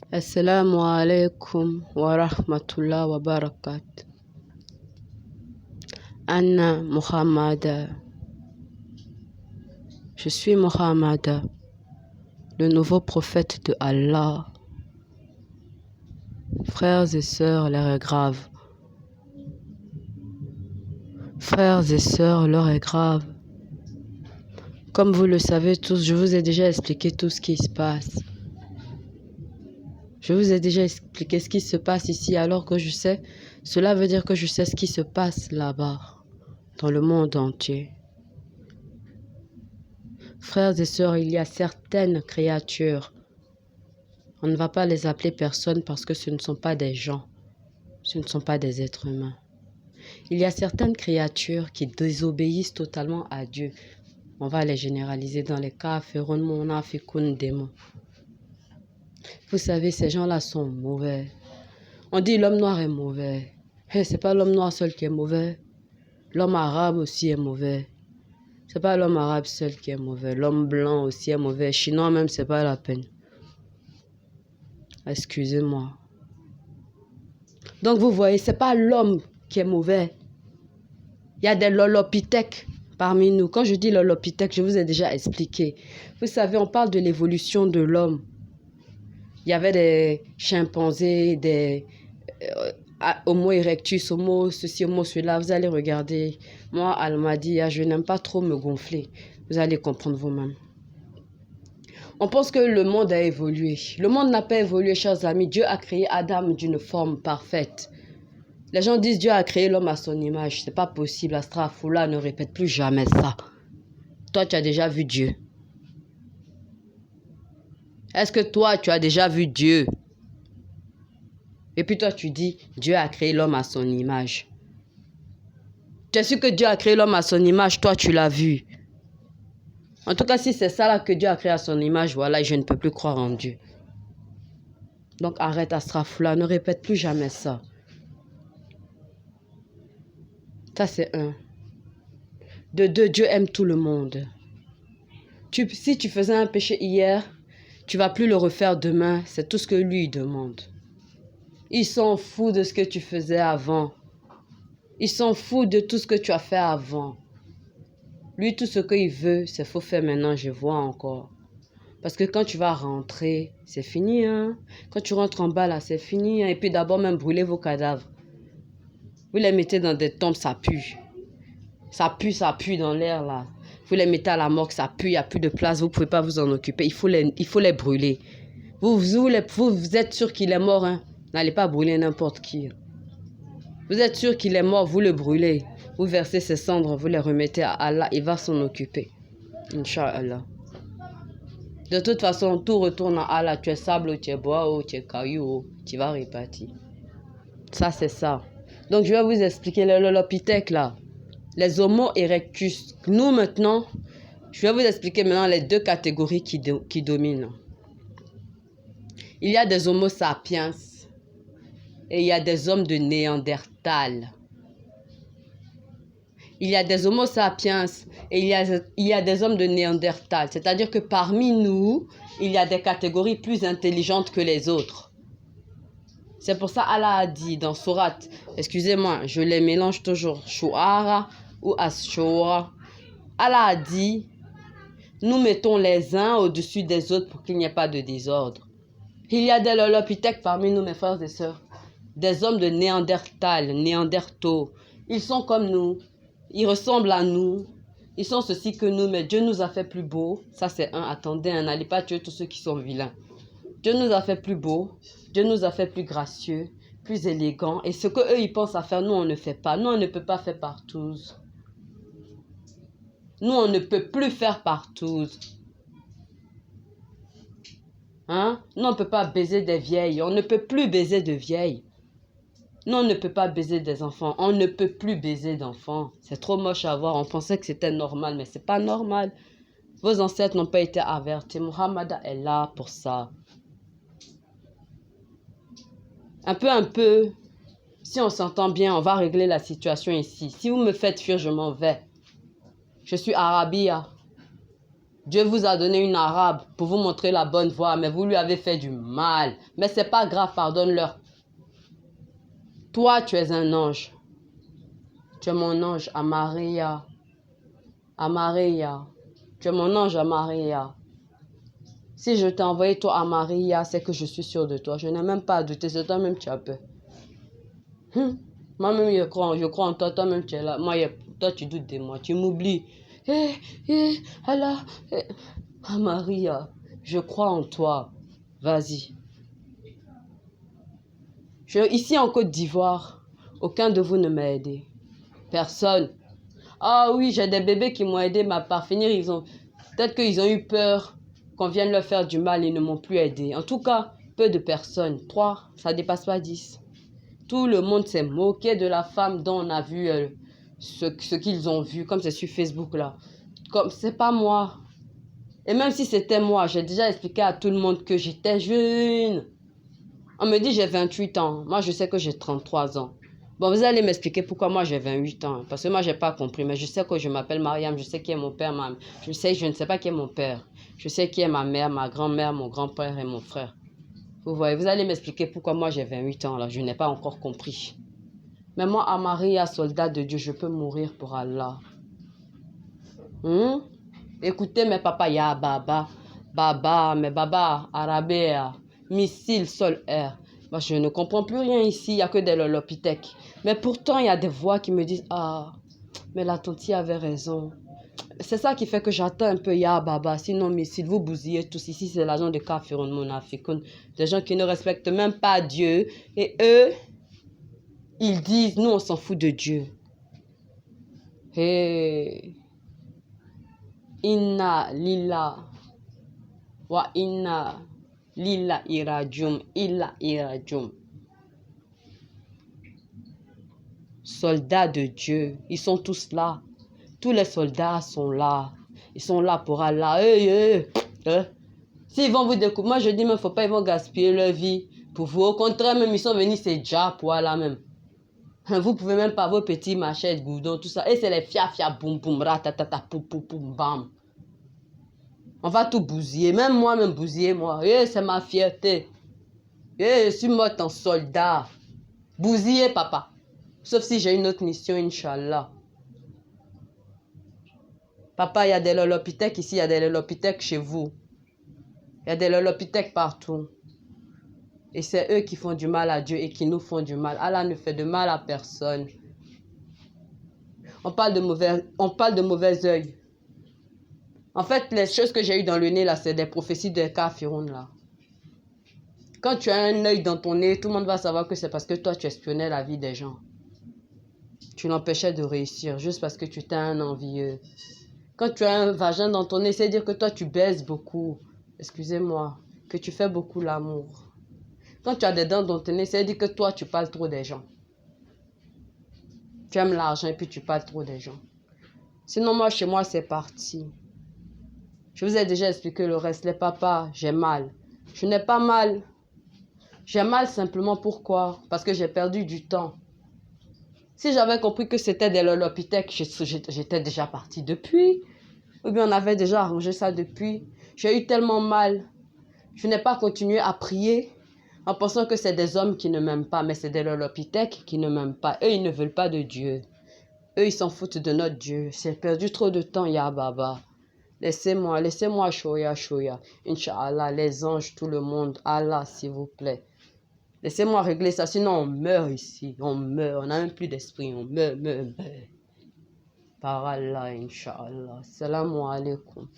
Assalamu alaikum wa rahmatullah wa barakatuh. Anna Muhammad. Je suis Muhammad, le nouveau prophète de Allah. Frères et sœurs, l'heure est grave. Frères et sœurs, l'heure est grave. Comme vous le savez tous, je vous ai déjà expliqué tout ce qui se passe. Je vous ai déjà expliqué ce qui se passe ici alors que je sais. Cela veut dire que je sais ce qui se passe là-bas, dans le monde entier. Frères et sœurs, il y a certaines créatures. On ne va pas les appeler personnes parce que ce ne sont pas des gens. Ce ne sont pas des êtres humains. Il y a certaines créatures qui désobéissent totalement à Dieu. On va les généraliser dans les cas. Vous savez, ces gens-là sont mauvais. On dit l'homme noir est mauvais. Hey, c'est pas l'homme noir seul qui est mauvais. L'homme arabe aussi est mauvais. C'est pas l'homme arabe seul qui est mauvais. L'homme blanc aussi est mauvais. Chinois même, c'est pas la peine. Excusez-moi. Donc vous voyez, c'est pas l'homme qui est mauvais. Il y a des lolopithèques parmi nous. Quand je dis lolopithèque, je vous ai déjà expliqué. Vous savez, on parle de l'évolution de l'homme. Il y avait des chimpanzés, des Homo erectus, Homo ceci, Homo cela. Vous allez regarder. Moi, Almadia, je n'aime pas trop me gonfler. Vous allez comprendre vous-même. On pense que le monde a évolué. Le monde n'a pas évolué, chers amis. Dieu a créé Adam d'une forme parfaite. Les gens disent Dieu a créé l'homme à son image. C'est pas possible. Astrafoula, ne répète plus jamais ça. Toi, tu as déjà vu Dieu. Est-ce que toi, tu as déjà vu Dieu? Et puis toi, tu dis Dieu a créé l'homme à son image. Tu es sûr que Dieu a créé l'homme à son image? Toi, tu l'as vu. En tout cas, si c'est ça là que Dieu a créé à son image, voilà, je ne peux plus croire en Dieu. Donc arrête Astrafoula, ne répète plus jamais ça. Ça, c'est un. De deux, Dieu aime tout le monde. Si tu faisais un péché hier, tu ne vas plus le refaire demain. C'est tout ce que lui demande. Il s'en fout de ce que tu faisais avant. Il s'en fout de tout ce que tu as fait avant. Lui, tout ce qu'il veut, c'est faut faire maintenant, je vois encore. Parce que quand tu vas rentrer, c'est fini. Hein? Quand tu rentres en bas, là, c'est fini. Hein? Et puis d'abord, même brûler vos cadavres. Vous les mettez dans des tombes, ça pue. Ça pue dans l'air, là. Vous les mettez à la morgue, ça pue, il n'y a plus de place, vous ne pouvez pas vous en occuper. Il faut les brûler. Vous êtes sûr qu'il est mort, hein? N'allez pas brûler n'importe qui. Vous êtes sûr qu'il est mort, vous le brûlez. Vous versez ses cendres, vous les remettez à Allah, il va s'en occuper. Inch'Allah. De toute façon, tout retourne à Allah. Tu es sable, tu es bois, tu es caillou, tu vas répartir. Ça, c'est ça. Donc, je vais vous expliquer le lolopithèque, là. Les Homo erectus. Nous, maintenant, je vais vous expliquer maintenant les deux catégories qui dominent. Il y a des Homo sapiens et il y a des hommes de Néandertal. Il y a des Homo sapiens et il y a des hommes de Néandertal. C'est-à-dire que parmi nous, il y a des catégories plus intelligentes que les autres. C'est pour ça Allah a dit dans Surat, excusez-moi, je les mélange toujours, Shu'ara ou Ashura. Allah a dit, nous mettons les uns au-dessus des autres pour qu'il n'y ait pas de désordre. Il y a des lolopithèques parmi nous, mes frères et sœurs. Des hommes de Néandertal, Néandertaux. Ils sont comme nous. Ils ressemblent à nous. Ils sont ceci que nous, mais Dieu nous a fait plus beaux. Ça, c'est un. Attendez, n'allez pas tuer tous ceux qui sont vilains. Dieu nous a fait plus beaux. Dieu nous a fait plus gracieux, plus élégants. Et ce qu'eux, ils pensent à faire, nous, on ne fait pas. Nous, on ne peut pas faire partout. Nous, on ne peut plus faire partout. Hein? Nous, on ne peut pas baiser des vieilles. On ne peut plus baiser de vieilles. Nous, on ne peut pas baiser des enfants. On ne peut plus baiser d'enfants. C'est trop moche à voir. On pensait que c'était normal, mais ce n'est pas normal. Vos ancêtres n'ont pas été avertis. Muhammad est là pour ça. Un peu. Si on s'entend bien, on va régler la situation ici. Si vous me faites fuir, je m'en vais. Je suis Arabia. Dieu vous a donné une arabe pour vous montrer la bonne voie, mais vous lui avez fait du mal. Mais c'est pas grave, pardonne-leur. Toi, tu es un ange. Tu es mon ange, Amaria. Amaria. Tu es mon ange, Amaria. Si je t'ai envoyé toi à Maria, c'est que je suis sûre de toi. Je n'ai même pas à douter, c'est toi-même qui as peur. Moi-même, je crois en toi, toi-même tu es là. Moi, toi, tu doutes de moi, tu m'oublies. Allah, Maria, je crois en toi. Vas-y. Ici en Côte d'Ivoire, aucun de vous ne m'a aidé. Personne. Ah oui, j'ai des bébés qui m'ont aidé, mais par finir, peut-être qu'ils ont eu peur qu'on vienne leur faire du mal et ne m'ont plus aidé. En tout cas, peu de personnes. 3, ça dépasse pas 10. Tout le monde s'est moqué de la femme dont on a vu ce qu'ils ont vu, comme c'est sur Facebook là. Comme c'est pas moi. Et même si c'était moi, j'ai déjà expliqué à tout le monde que j'étais jeune. On me dit j'ai 28 ans. Moi, je sais que j'ai 33 ans. Bon, vous allez m'expliquer pourquoi moi j'ai 28 ans. Parce que moi, j'ai pas compris. Mais je sais que je m'appelle Mariam. Je sais qui est mon père. Je ne sais pas qui est mon père. Je sais qui est ma mère, ma grand-mère, mon grand-père et mon frère. Vous voyez, vous allez m'expliquer pourquoi moi j'ai 28 ans. Là, je n'ai pas encore compris. Mais moi, à Maria, soldat de Dieu, je peux mourir pour Allah. Écoutez mes papas, ya baba. Baba, mes baba, arabéa, missile, sol, air. Moi, je ne comprends plus rien ici, il n'y a que des lolopithèques. Mais pourtant, il y a des voix qui me disent, ah, mais la tante avait raison. C'est ça qui fait que j'attends un peu ya baba. Sinon, missile, vous bousillez tous. Ici, c'est l'agent de Kafirun Monafikun. Des gens qui ne respectent même pas Dieu. Et eux, ils disent, nous, on s'en fout de Dieu. Hey. Inna lila wa inna lila irajum illa irajum. Soldats de Dieu, ils sont tous là. Tous les soldats sont là. Ils sont là pour Allah. S'ils vont vous découper, moi je dis, mais il ne faut pas, ils vont gaspiller leur vie pour vous. Au contraire, même ils sont venus, c'est déjà pour Allah même. Vous pouvez même pas vos petits machettes, goudons, tout ça. Et c'est les fia, boum, boum, ratatata, poum, poum, poum, bam. On va tout bousiller. Même moi-même bousiller, moi. C'est ma fierté. Je suis morte en soldat. Bousiller, papa. Sauf si j'ai une autre mission, Inch'Allah. Papa, il y a des lolopithèques ici, il y a des lolopithèques chez vous. Il y a des lolopithèques partout. Et c'est eux qui font du mal à Dieu et qui nous font du mal. Allah ne fait de mal à personne. On parle de mauvais œil. En fait, les choses que j'ai eues dans le nez, là, c'est des prophéties de Kafirun, là. Quand tu as un œil dans ton nez, tout le monde va savoir que c'est parce que toi, tu espionnais la vie des gens. Tu l'empêchais de réussir juste parce que tu étais un envieux. Quand tu as un vagin dans ton nez, c'est dire que toi, tu baises beaucoup. Excusez-moi. Que tu fais beaucoup l'amour. Quand tu as des dents dans ton nez, c'est dire que toi, tu parles trop des gens. Tu aimes l'argent et puis tu parles trop des gens. Sinon, moi, chez moi, c'est parti. Je vous ai déjà expliqué le reste. Les papas, j'ai mal. Je n'ai pas mal. J'ai mal simplement pourquoi? Parce que j'ai perdu du temps. Si j'avais compris que c'était des lolopithèques, j'étais déjà partie depuis. Ou bien on avait déjà arrangé ça depuis. J'ai eu tellement mal. Je n'ai pas continué à prier en pensant que c'est des hommes qui ne m'aiment pas. Mais c'est des lolopithèques qui ne m'aiment pas. Eux, ils ne veulent pas de Dieu. Eux, ils s'en foutent de notre Dieu. J'ai perdu trop de temps, ya baba. Laissez-moi, shoya. Inch'Allah, les anges, tout le monde. Allah, s'il vous plaît. Laissez-moi régler ça, sinon on meurt ici. On meurt, on n'a même plus d'esprit. On meurt. Par Allah, Inch'Allah. Salam alaikum.